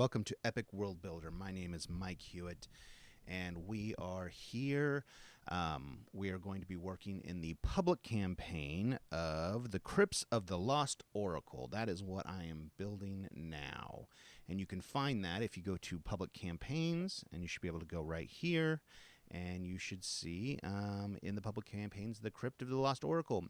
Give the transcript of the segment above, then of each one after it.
welcome to Epic World Builder. My name is Mike Hewitt, and we are here. We are going to be working in the public campaign of the Crypts of the Lost Oracle. That is what I am building now. And you can find that if you go to public campaigns, and you should be able to go right here. And you should see in the public campaigns the Crypt of the Lost Oracle.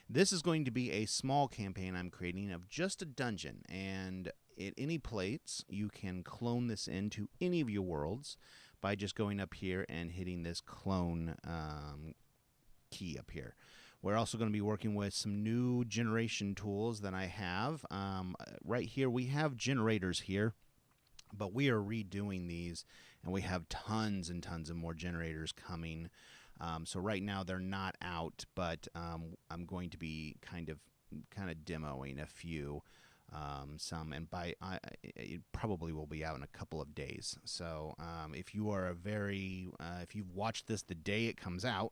This is going to be a small campaign I'm creating of just a dungeon, and at any place you can clone this into any of your worlds by just going up here and hitting this clone key up here. We're also going to be working with some new generation tools that I have. Right here we have generators here, but we are redoing these, and we have tons and tons of more generators coming. So right now they're not out, but I'm going to be kind of demoing a few. Some, and it probably will be out in a couple of days. So if you are if you've watched this the day it comes out,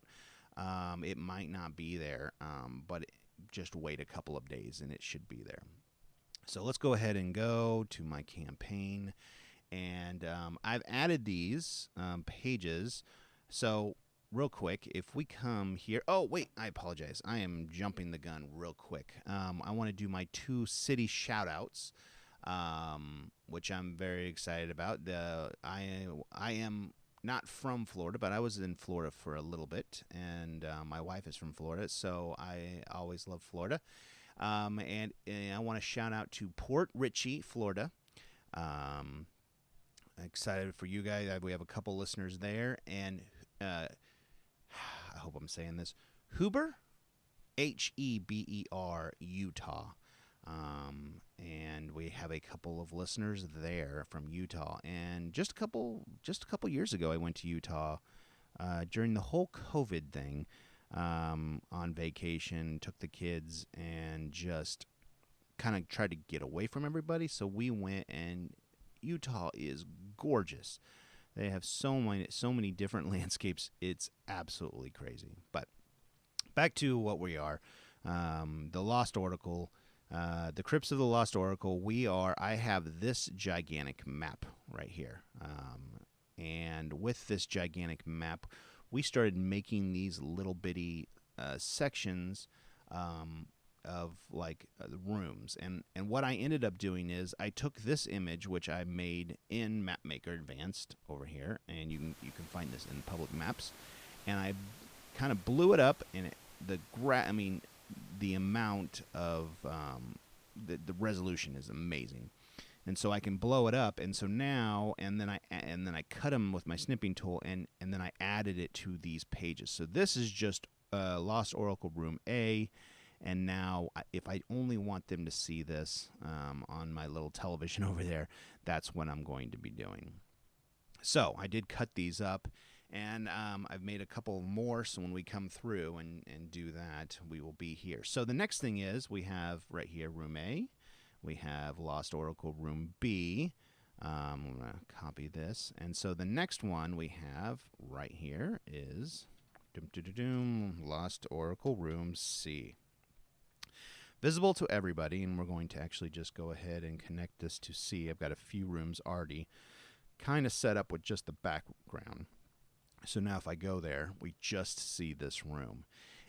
it might not be there, but just wait a couple of days and it should be there. So let's go ahead and go to my campaign, and I've added these pages. So real quick, if we come here, oh wait, I apologize, I am jumping the gun real quick. I want to do my 2 city shout outs, which I'm very excited about. I am not from Florida, but I was in Florida for a little bit, and my wife is from Florida, so I always love Florida. And I want to shout out to Port Richey, Florida. Excited for you guys. We have a couple listeners there, and I hope I'm saying this, Huber, Heber, Utah. And we have a couple of listeners there from Utah. And just a couple years ago, I went to Utah during the whole COVID thing, on vacation, took the kids, and just kind of tried to get away from everybody. So we went, and Utah is gorgeous. They have so many different landscapes. It's absolutely crazy. But back to what we are, the Lost Oracle, the Crypts of the Lost Oracle. I have this gigantic map right here, and with this gigantic map, we started making these little bitty sections of like rooms, and what I ended up doing is I took this image, which I made in MapMaker Advanced over here, and you can find this in public maps, and I kind of blew it up, and the amount of the resolution is amazing. And so I can blow it up, and so now, and then I cut them with my snipping tool, and then I added it to these pages. So this is just Lost Oracle Room A, and now if I only want them to see this on my little television over there, that's what I'm going to be doing. So I did cut these up, and I've made a couple more, so when we come through and do that, we will be here. So the next thing is we have right here Room A. We have Lost Oracle Room B. I'm going to copy this. And so the next one we have right here is Lost Oracle Room C. Visible to everybody, and we're going to actually just go ahead and connect this to C. I've got a few rooms already kind of set up with just the background. So now if I go there, we just see this room.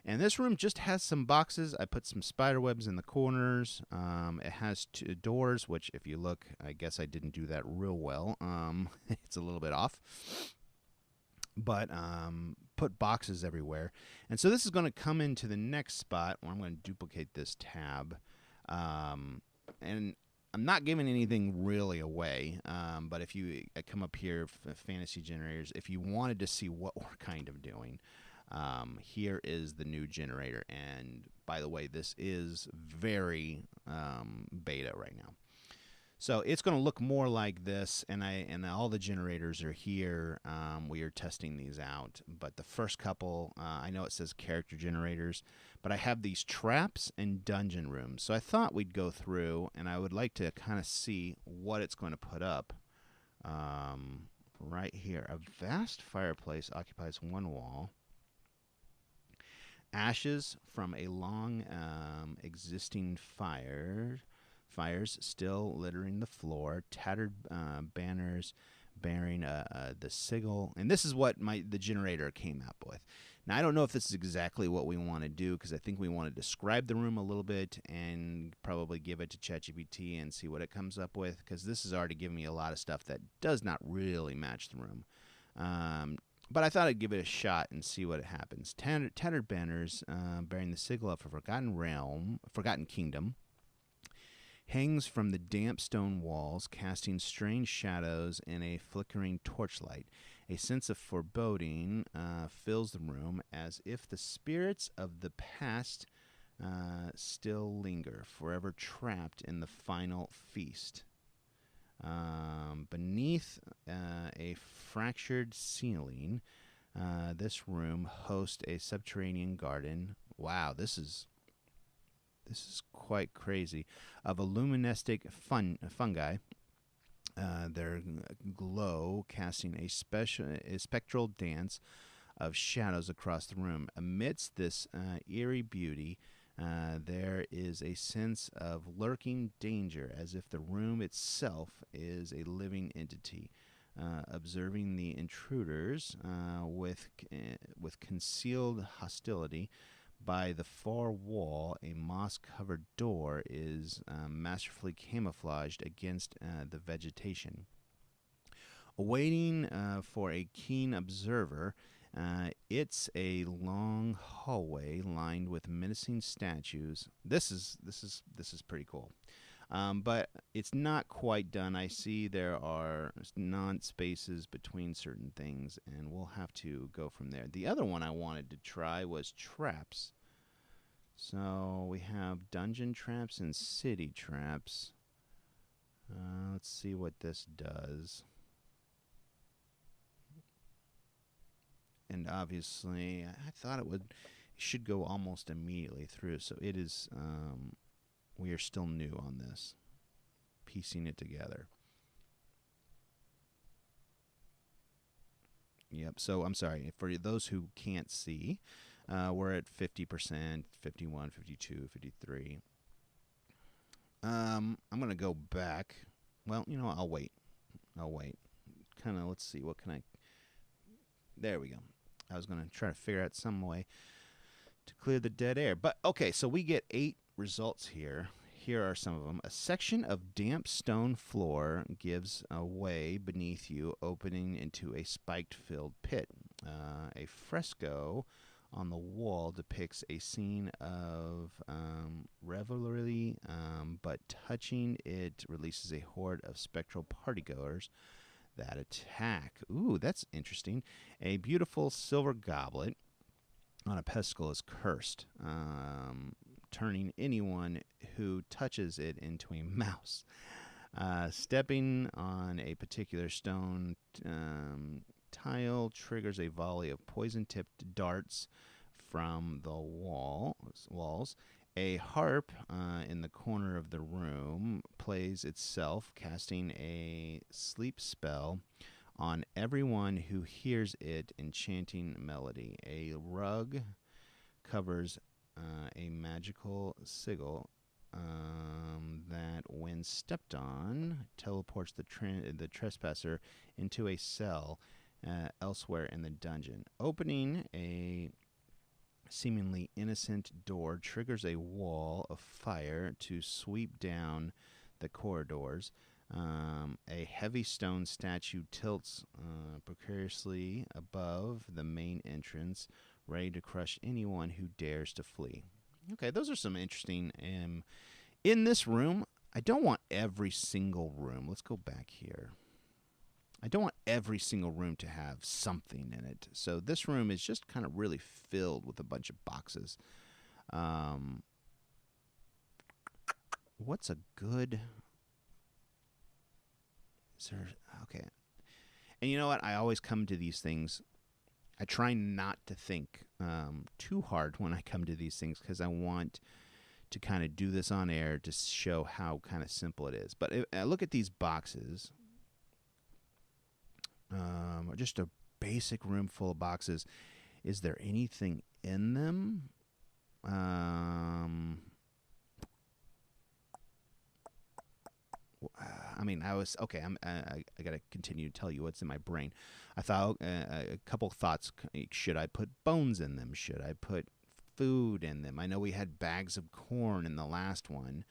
And this room just has some boxes. I put some spider webs in the corners. It has 2 doors, which if you look, I guess I didn't do that real well. It's a little bit off. But put boxes everywhere. And so this is going to come into the next spot where I'm going to duplicate this tab. And I'm not giving anything really away, but if you come up here, Fantasy Generators, if you wanted to see what we're kind of doing, here is the new generator. And by the way, this is very beta right now. So it's going to look more like this, and all the generators are here. We are testing these out, but the first couple, I know it says character generators, but I have these traps and dungeon rooms. So I thought we'd go through, and I would like to kind of see what it's going to put up. Right here, a vast fireplace occupies one wall. Ashes from a long existing fire campfires still littering the floor, tattered banners bearing the sigil. And this is what the generator came up with. Now, I don't know if this is exactly what we want to do, because I think we want to describe the room a little bit and probably give it to ChatGPT and see what it comes up with, because this has already given me a lot of stuff that does not really match the room. But I thought I'd give it a shot and see what happens. Tattered banners bearing the sigil of a forgotten kingdom, hangs from the damp stone walls, casting strange shadows in a flickering torchlight. A sense of foreboding fills the room, as if the spirits of the past still linger, forever trapped in the final feast. Beneath a fractured ceiling, this room hosts a subterranean garden. Wow, this is quite crazy. Of a luminescent fungi. Their glow casting a spectral dance of shadows across the room. Amidst this eerie beauty, there is a sense of lurking danger, as if the room itself is a living entity, observing the intruders with concealed hostility. By the far wall, a moss-covered door is masterfully camouflaged against the vegetation. Awaiting for a keen observer, it's a long hallway lined with menacing statues. This is pretty cool. But it's not quite done. I see there are non-spaces between certain things, and we'll have to go from there. The other one I wanted to try was traps. So we have dungeon traps and city traps. Let's see what this does. And obviously, I thought it should go almost immediately through. So it is, we are still new on this, piecing it together. Yep, so I'm sorry. For those who can't see, we're at 50%, 51, 52, 53. I'm going to go back. Well, I'll wait. Kind of, let's see, what can I... There we go. I was going to try to figure out some way to clear the dead air. But, okay, so we get 8 results here. Here are some of them. A section of damp stone floor gives way beneath you, opening into a spiked-filled pit. A fresco on the wall depicts a scene of revelry, but touching it releases a horde of spectral partygoers that attack. Ooh, that's interesting. A beautiful silver goblet on a pestle is cursed, turning anyone who touches it into a mouse. Stepping on a particular stone tile triggers a volley of poison-tipped darts from the walls. A harp in the corner of the room plays itself, casting a sleep spell on everyone who hears it, enchanting melody. A rug covers a magical sigil that, when stepped on, teleports the trespasser into a cell elsewhere in the dungeon. Opening a seemingly innocent door triggers a wall of fire to sweep down the corridors. A heavy stone statue tilts precariously above the main entrance, ready to crush anyone who dares to flee. Okay, those are some interesting... in this room, I don't want every single room. Let's go back here. I don't want every single room to have something in it. So this room is just kind of really filled with a bunch of boxes. What's a good... Okay. And you know what? I always come to these things... I try not to think too hard when I come to these things, because I want to kind of do this on air to show how kind of simple it is. But if I look at these boxes, just a basic room full of boxes. Is there anything in them? I mean, I was okay. I got to continue to tell you what's in my brain. I thought a couple thoughts. Should I put bones in them? Should I put food in them? I know we had bags of corn in the last one.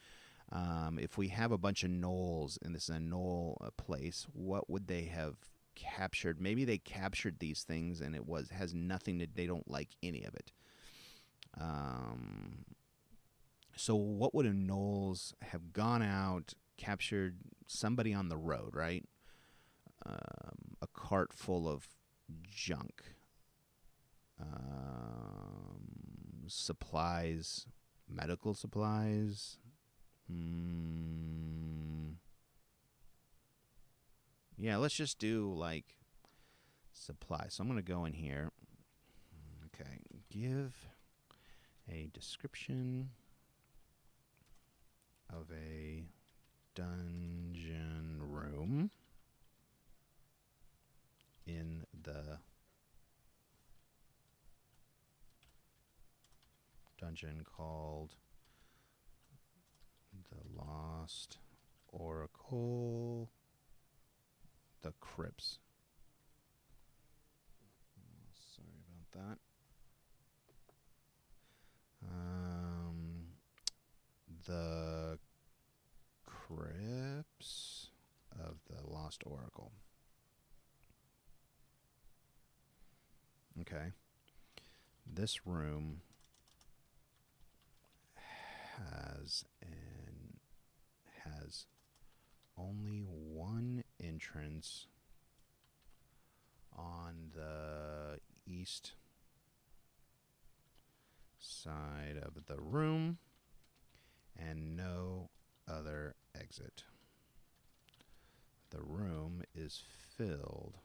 If we have a bunch of gnolls and this is a gnoll place, what would they have captured? Maybe they captured these things and it has nothing to. They don't like any of it. So what would a gnolls have gone out, captured somebody on the road, right? A cart full of junk, supplies, medical supplies. Yeah, let's just do like supplies. So I'm going to go in here. Okay, give a description of a dungeon room in the dungeon called the Lost Oracle, the Crypts. Sorry about that. The Crypts of the Lost Oracle. Okay. This room has only one entrance on the east side of the room and no other exit. The room is filled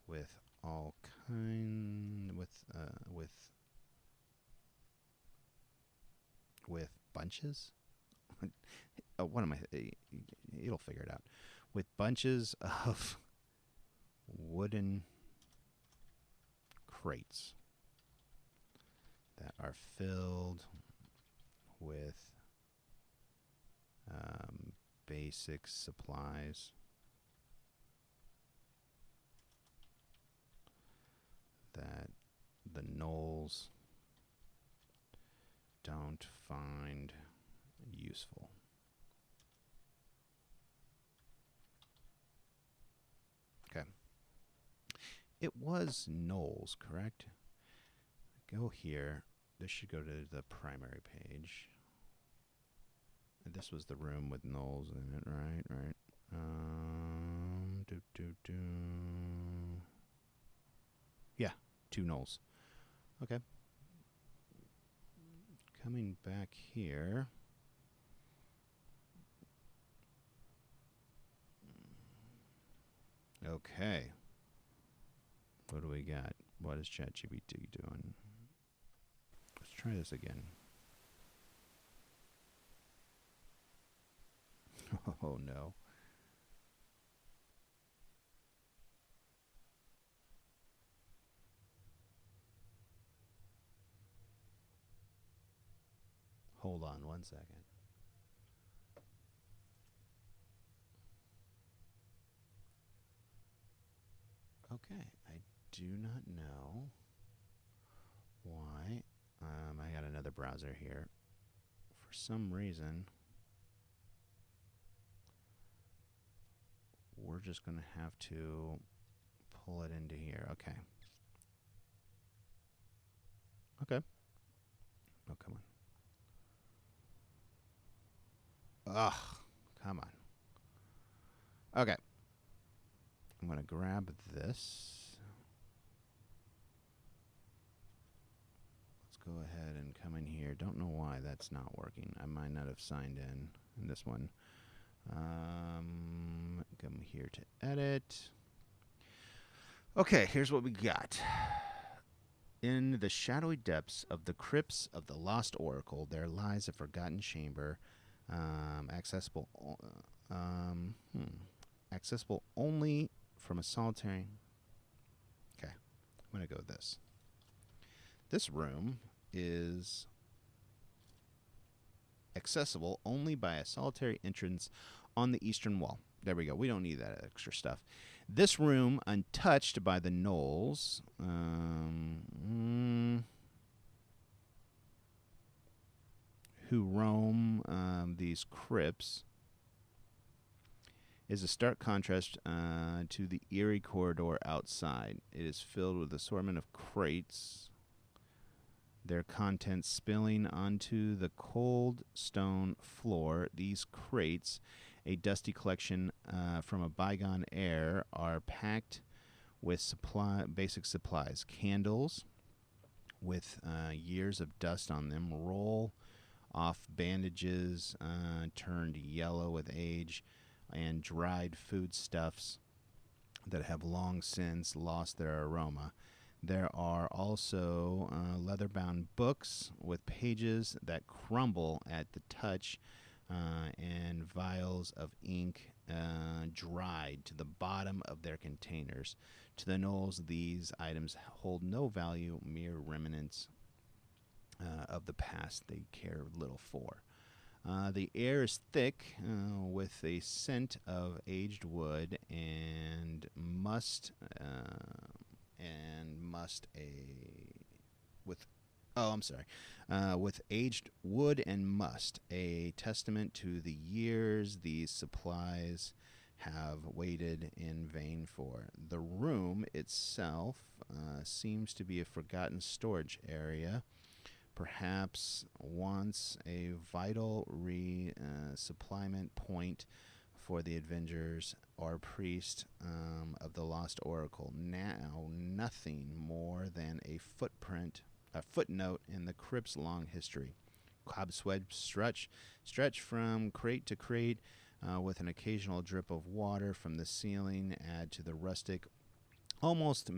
with all kind with bunches. What am I? You'll figure it out. With bunches of wooden crates that are filled with basic supplies that the gnolls don't find useful. Okay. It was gnolls, correct? Go here. This should go to the primary page. This was the room with gnolls in it, right? Right. Yeah, 2 gnolls. Okay. Coming back here. Okay. What do we got? What is ChatGPT doing? Let's try this again. Oh no. Hold on 1 second. Okay, I do not know why. I got another browser here. For some reason, we're just going to have to pull it into here. Okay. Okay. Oh, come on. Ugh, come on. Okay. I'm going to grab this. Let's go ahead and come in here. Don't know why that's not working. I might not have signed in this one. Come here to edit. Okay, here's what we got. In the shadowy depths of the crypts of the Lost Oracle, there lies a forgotten chamber, accessible only from a solitary. Okay, I'm going to go with this. This room is accessible only by a solitary entrance on the eastern wall. There we go. We don't need that extra stuff. This room, untouched by the gnolls, who roam these crypts, is a stark contrast to the eerie corridor outside. It is filled with assortment of crates, their contents spilling onto the cold stone floor. These crates, a dusty collection from a bygone era, are packed with basic supplies. Candles with years of dust on them, roll off bandages turned yellow with age, and dried foodstuffs that have long since lost their aroma. There are also leather-bound books with pages that crumble at the touch, and vials of ink dried to the bottom of their containers. To the gnolls, these items hold no value, mere remnants of the past they care little for. The air is thick with a scent of aged wood and with aged wood and must, a testament to the years these supplies have waited in vain for. The room itself seems to be a forgotten storage area, perhaps once a vital resupplement point for the Avengers or priest of the Lost Oracle. Now, nothing more than a footnote in the crypt's long history. Cobwebs stretch from crate to crate, with an occasional drip of water from the ceiling add to the rustic, almost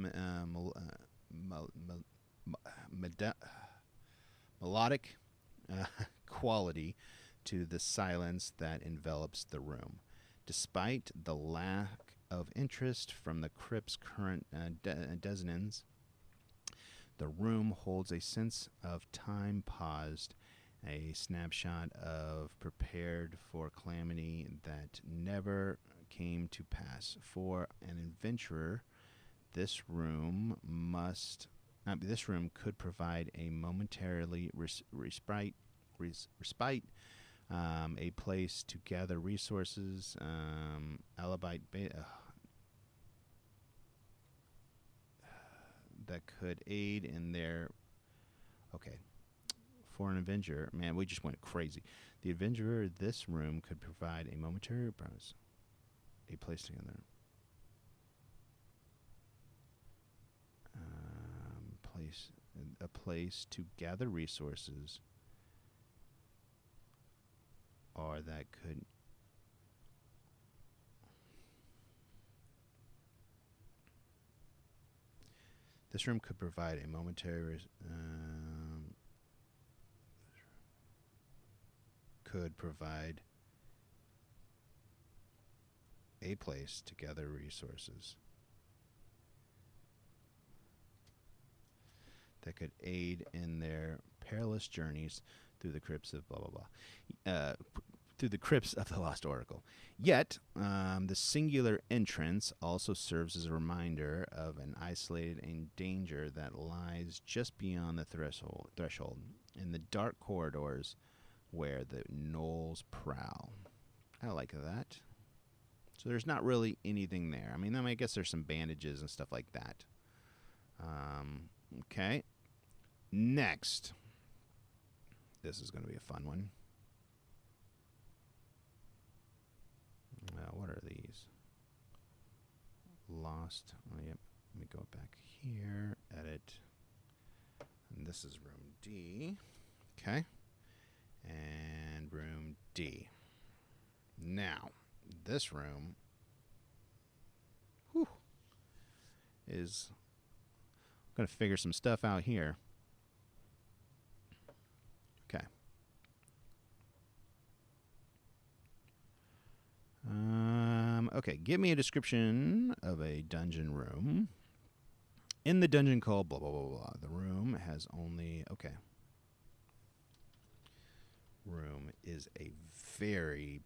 melodic quality to the silence that envelops the room. Despite the lack of interest from the crypt's current denizens, the room holds a sense of time paused, a snapshot of prepared for calamity that never came to pass. For an adventurer, this room could provide a momentarily respite, a place to gather resources, that could aid in their. Okay. For an adventurer, man, we just went crazy. The adventurer, this room could provide a momentary pause, a place together. A place to gather resources, or that could. This room could provide a momentary. Could provide a place to gather resources that could aid in their perilous journeys through the crypts of blah blah blah, through the crypts of the Lost Oracle. Yet, the singular entrance also serves as a reminder of an isolated danger that lies just beyond the threshold in the dark corridors where the gnolls prowl. I like that. So there's not really anything there. I mean, I guess there's some bandages and stuff like that. Okay. Next. This is going to be a fun one. What are these? Lost. Oh, yep. Let me go back here. Edit. And this is room D. Okay. And room D. Now, this room is going to figure some stuff out here. Okay. Okay, give me a description of a dungeon room. In the dungeon called blah, blah, blah, blah. The room has only... Okay. Room is a very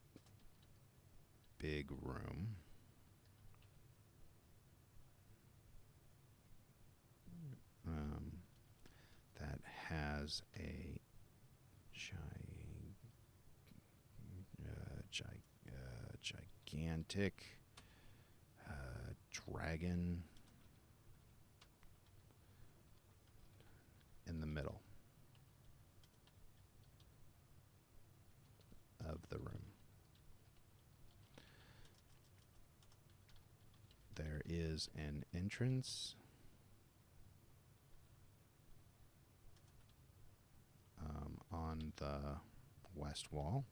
big room. That has a gigantic dragon in the middle of the room. There is an entrance on the west wall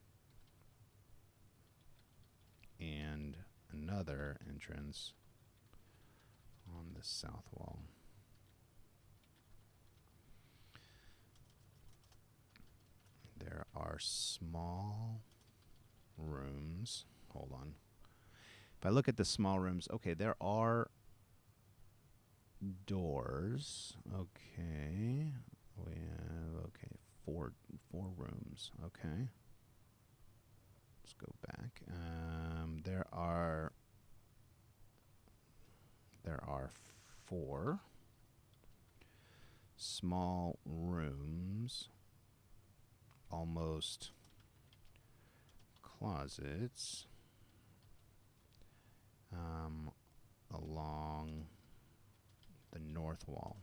and another entrance on the south wall. There are small rooms. Hold on. If I look at the small rooms, okay, there are doors. Okay. We have, four rooms. Okay. Let's go back. There are 4 small rooms, almost closets, along the north wall.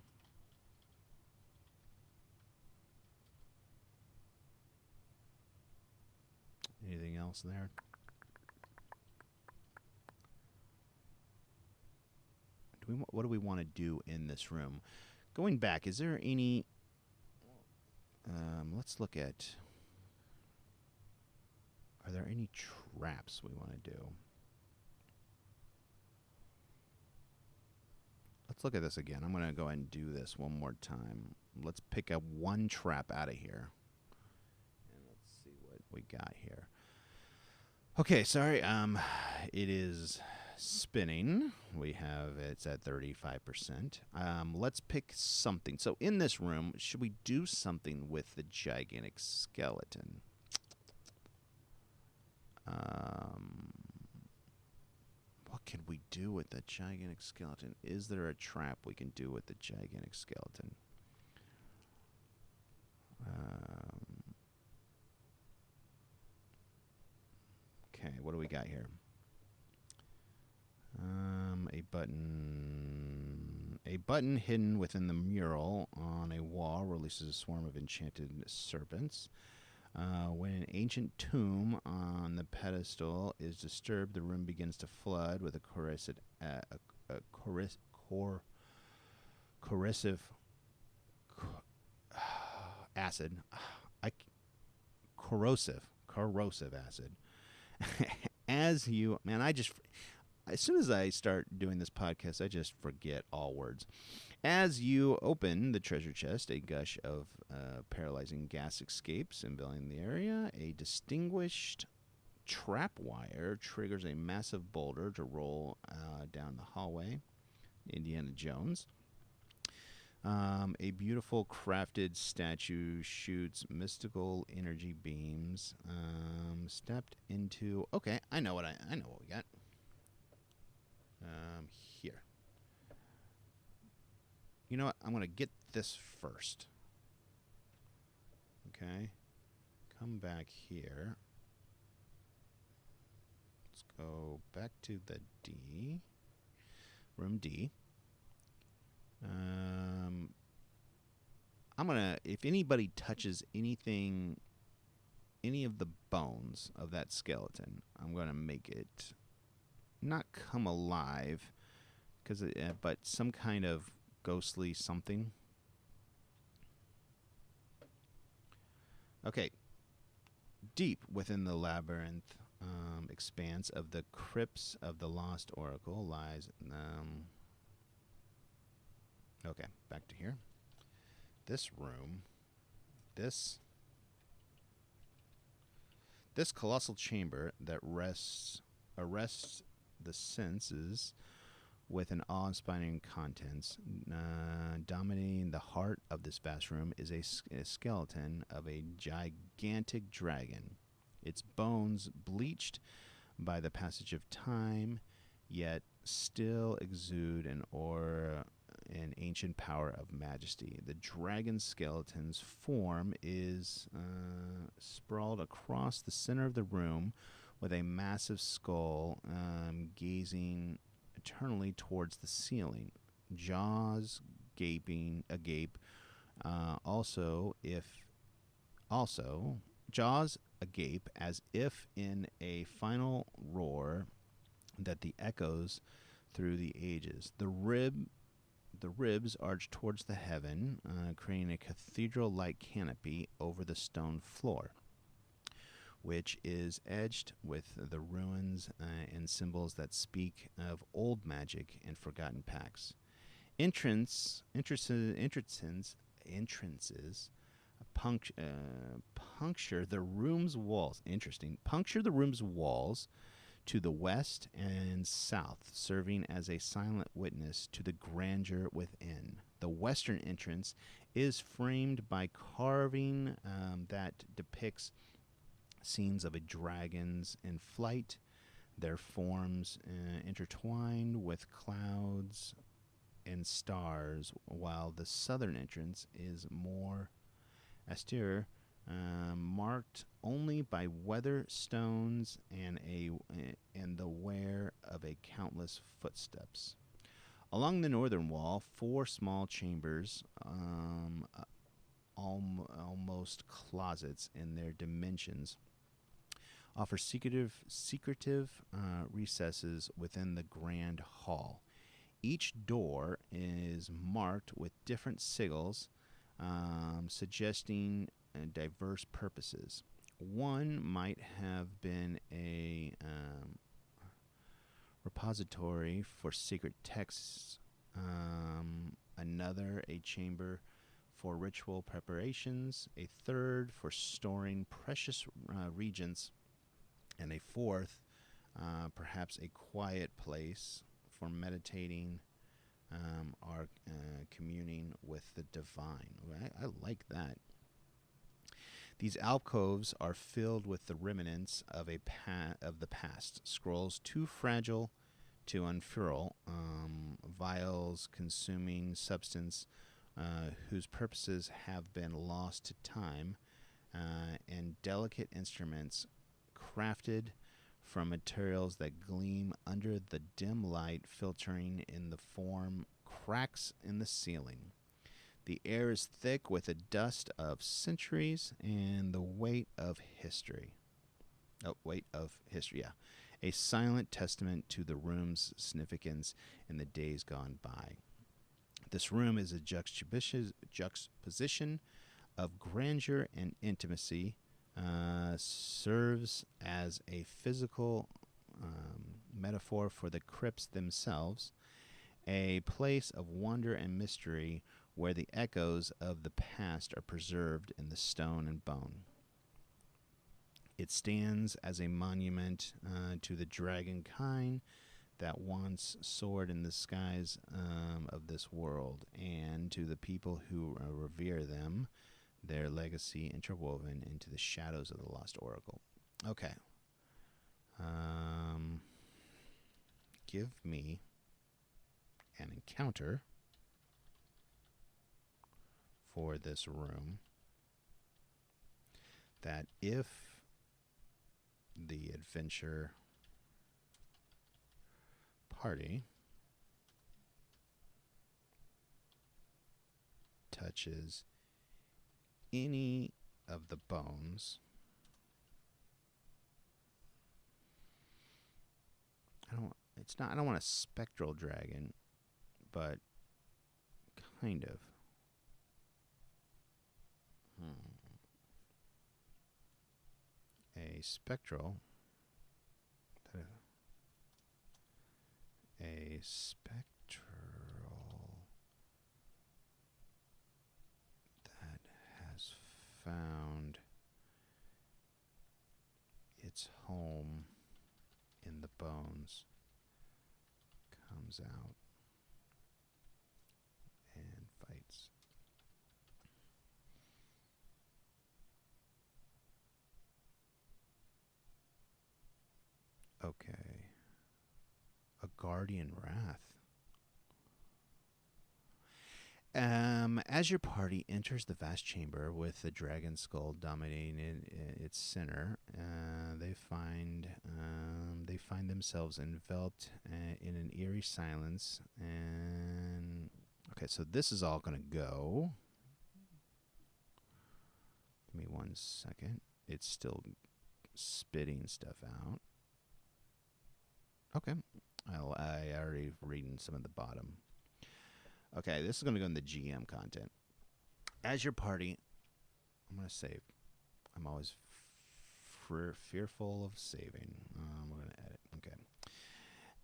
Anything else there? What do we want to do in this room? Going back, is there any... let's look at... Are there any traps we want to do? Let's look at this again. I'm going to go ahead and do this one more time. Let's pick up one trap out of here. And let's see what we got here. Okay, sorry. It is spinning. It's at 35%. Let's pick something. So in this room, should we do something with the gigantic skeleton? What can we do with the gigantic skeleton? Is there a trap we can do with the gigantic skeleton? Okay, what do we got here? A button hidden within the mural on a wall releases a swarm of enchanted serpents. When an ancient tomb on the pedestal is disturbed, the room begins to flood with a corrosive acid. Corrosive acid. As soon as I start doing this podcast, I just forget all words. As you open the treasure chest, a gush of paralyzing gas escapes, enveloping the area. A distinguished trap wire triggers a massive boulder to roll down the hallway. Indiana Jones. A beautiful crafted statue shoots mystical energy beams. Stepped into. Okay, I know what we got. Here. You know what? I'm going to get this first. Okay. Come back here. Let's go back to the D. Room D. I'm going to, if anybody touches anything, any of the bones of that skeleton, I'm going to make it not come alive, but some kind of ghostly something. Okay. Deep within the labyrinth expanse of the crypts of the lost oracle lies... okay, back to here. This room, this colossal chamber that arrests the senses with an awe-inspiring contents. Dominating the heart of this vast room is a skeleton of a gigantic dragon. Its bones bleached by the passage of time, yet still exude an aura and ancient power of majesty. The dragon skeleton's form is sprawled across the center of the room with a massive skull gazing eternally towards the ceiling, jaws agape. Also, if also jaws agape as if in a final roar that the echoes through the ages. The ribs arch towards the heaven, creating a cathedral-like canopy over the stone floor, which is edged with the ruins and symbols that speak of old magic and forgotten pacts. Entrances puncture the room's walls. Interesting. Puncture the room's walls to the west and south, serving as a silent witness to the grandeur within. The western entrance is framed by carving that depicts scenes of a dragons in flight, their forms intertwined with clouds and stars, while the southern entrance is more austere, marked only by weather stones and the wear of a countless footsteps. Along the northern wall, 4 small chambers, almost closets in their dimensions, offer secretive recesses within the grand hall. Each door is marked with different sigils, suggesting diverse purposes. One might have been a repository for secret texts, another a chamber for ritual preparations, a third for storing precious regents, and a fourth, perhaps a quiet place for meditating or communing with the divine. I like that. These alcoves are filled with the remnants of of the past, scrolls too fragile to unfurl, vials consuming substance whose purposes have been lost to time, and delicate instruments crafted from materials that gleam under the dim light filtering in the form cracks in the ceiling. The air is thick with the dust of centuries and the weight of history. Yeah. A silent testament to the room's significance in the days gone by. This room is a juxtaposition of grandeur and intimacy, serves as a physical metaphor for the crypts themselves, a place of wonder and mystery where the echoes of the past are preserved in the stone and bone. It stands as a monument to the dragon kind that once soared in the skies of this world, and to the people who revere them, their legacy interwoven into the shadows of the lost oracle. Okay. Give me an encounter for this room that, if the adventure party touches any of the bones, I don't want a spectral dragon, but kind of. A spectral that has found its home in the bones comes out and fights. Okay. A guardian wrath. As your party enters the vast chamber with the dragon skull dominating its center, they find themselves enveloped in an eerie silence. And okay, so this is all gonna go. Give me 1 second. It's still spitting stuff out. Okay, I already reading some of the bottom. Okay, this is going to go in the GM content. As your party, I'm going to save. I'm always fearful of saving. We're going to edit. Okay.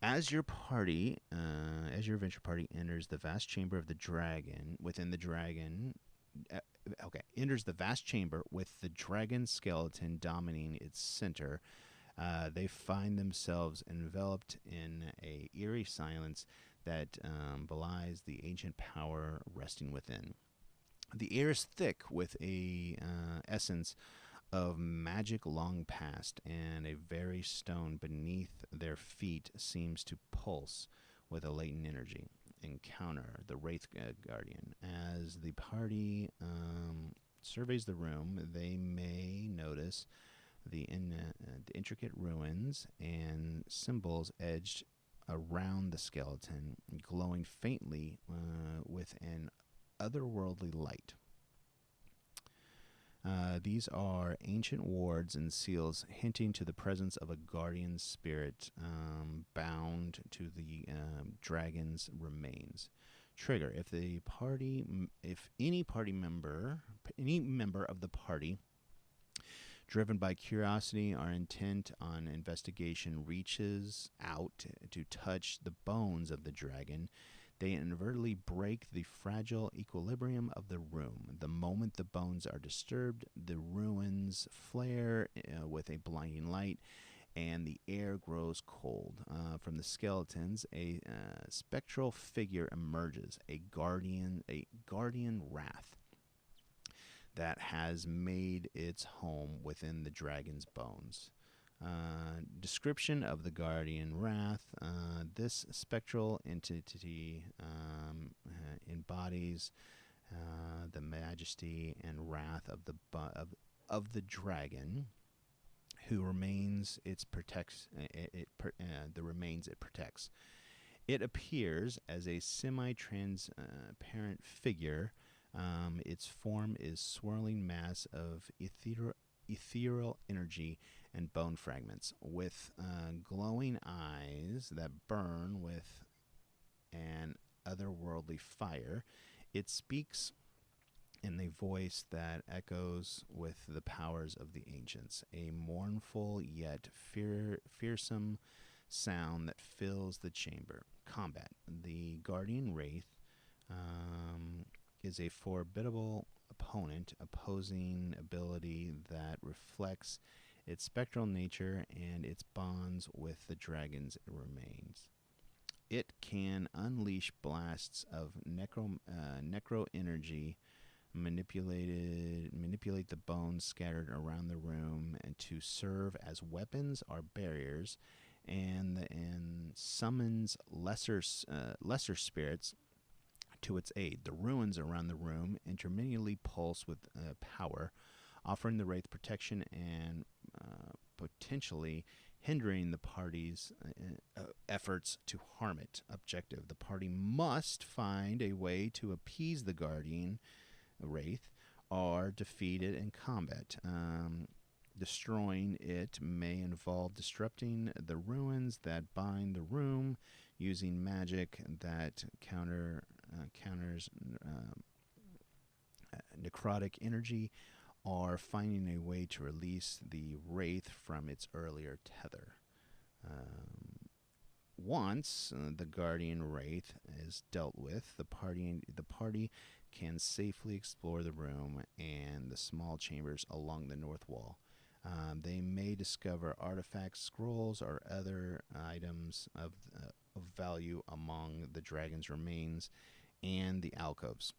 As your party, as your adventure party enters the vast chamber of the dragon, within the dragon, enters the vast chamber with the dragon skeleton dominating its center, they find themselves enveloped in a eerie silence that belies the ancient power resting within. The air is thick with a essence of magic long past, and a very stone beneath their feet seems to pulse with a latent energy. Encounter the Wraith Guardian. As the party surveys the room, they may notice the intricate ruins and symbols edged around the skeleton, glowing faintly with an otherworldly light. These are ancient wards and seals hinting to the presence of a guardian spirit bound to the dragon's remains. Trigger: if any member of the party, driven by curiosity or intent on investigation, reaches out to touch the bones of the dragon, they inadvertently break the fragile equilibrium of the room. The moment the bones are disturbed, the ruins flare with a blinding light, and the air grows cold. From the skeletons, a spectral figure emerges, a guardian wrath that has made its home within the dragon's bones. Description of the Guardian Wrath. This spectral entity embodies the majesty and wrath of the dragon, who remains its protects. The remains it protects. It appears as a semi-transparent figure. Its form is swirling mass of ethereal energy and bone fragments, with glowing eyes that burn with an otherworldly fire. It speaks in a voice that echoes with the powers of the ancients, a mournful yet fearsome sound that fills the chamber. Combat. The Guardian Wraith is a formidable opponent, opposing ability that reflects its spectral nature and its bonds with the dragon's remains. It can unleash blasts of necro energy, manipulate the bones scattered around the room, and to serve as weapons or barriers, and summons lesser spirits to its aid. The ruins around the room intermittently pulse with power, offering the Wraith protection and potentially hindering the party's efforts to harm it. Objective: the party must find a way to appease the Guardian Wraith or defeat it in combat. Destroying it may involve disrupting the ruins that bind the room, using magic that counters necrotic energy, or finding a way to release the wraith from its earlier tether. Once the guardian wraith is dealt with, the party can safely explore the room and the small chambers along the north wall. They may discover artifacts, scrolls, or other items of value among the dragon's remains and the alcoves.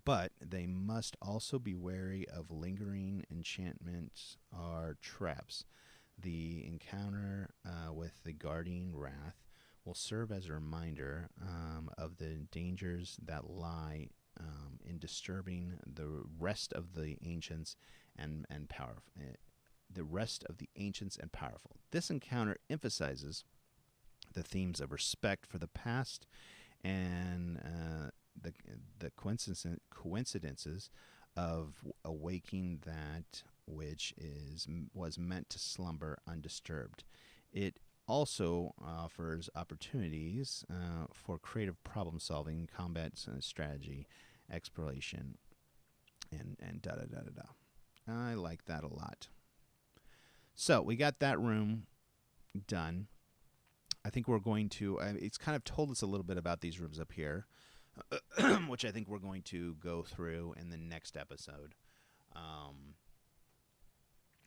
But they must also be wary of lingering enchantments or traps. The encounter the guardian wrath will serve as a reminder of the dangers that lie in disturbing the rest of the ancients and powerful. The rest of the ancients and powerful. This encounter emphasizes the themes of respect for the past and the coincidences of awaking that which was meant to slumber undisturbed. It also offers opportunities for creative problem solving, combat strategy, exploration, and da da da da da. I like that a lot. So we got that room done. I think we're going to. It's kind of told us a little bit about these rooms up here, which I think we're going to go through in the next episode.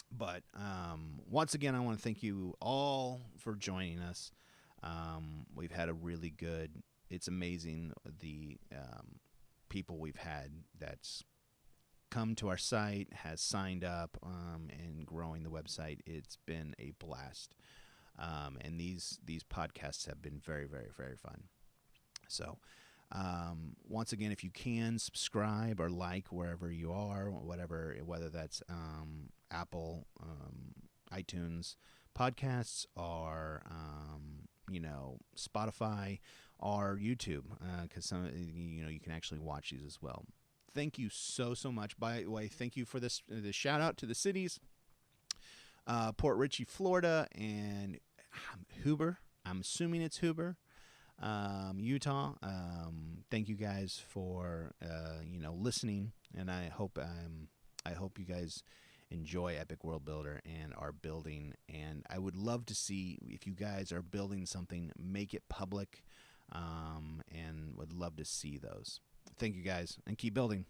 But once again, I want to thank you all for joining us. We've had a really good. It's amazing the people we've had that's come to our site, has signed up, and growing the website. It's been a blast. And these podcasts have been very, very, very fun. So once again, if you can, subscribe or like wherever you are, whether that's Apple, iTunes podcasts, or Spotify or YouTube, because you can actually watch these as well. Thank you so much. By the way, thank you for the shout out to the cities, Port Richey, Florida, and Huber. I'm assuming it's Huber, Utah. Thank you guys for listening, and I hope you guys enjoy Epic World Builder and are building. And I would love to see if you guys are building something, make it public, and would love to see those. Thank you guys, and keep building.